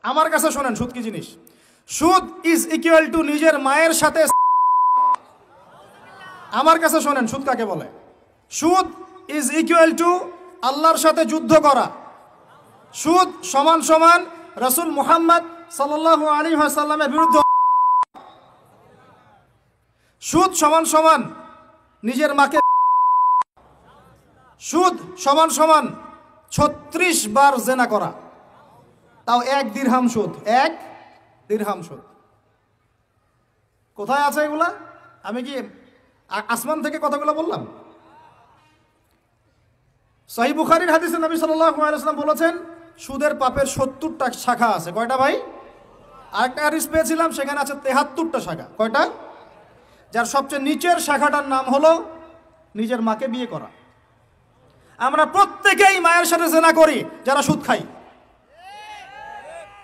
আমার কাছে শোনেন সুদ কি জিনিস। সুদ ইজ ইকুয়াল টু নিজের মায়ের সাথে। আমার কাছে শোনেন সুদ কাকে বলে। সুদ ইজ ইকুয়াল টু আল্লাহর সাথে যুদ্ধ করা। সুদ সমান সমান রাসূল মুহাম্মদ সাল্লাল্লাহু আলাইহি ওয়াসাল্লামের বিরুদ্ধে। সুদ সমান সমান নিজের মাকে। সুদ সমান সমান 36 বার জেনা করা, তাও 1 দিরহাম সুদ। 1 দিরহাম সুদ। কোথায় আছে এগুলা? আমি কি আসমান থেকে কথাগুলো বললাম? সহিহ বুখারীর হাদিসে নবী সাল্লাল্লাহু আলাইহি ওয়াসাল্লাম বলেছেন সুদের পাপের 70টা শাখা আছে। কয়টা ভাই? আরেকটা হাদিস পেয়েছিলাম সেখানে আছে 73টা শাখা। কয়টা? যার সবচেয়ে নিচের শাখাটার নাম হলো নিজের মাকে বিয়ে করা। আমরা প্রত্যেকেই মায়ের সাথে জেনা করি যারা সুদ খাই।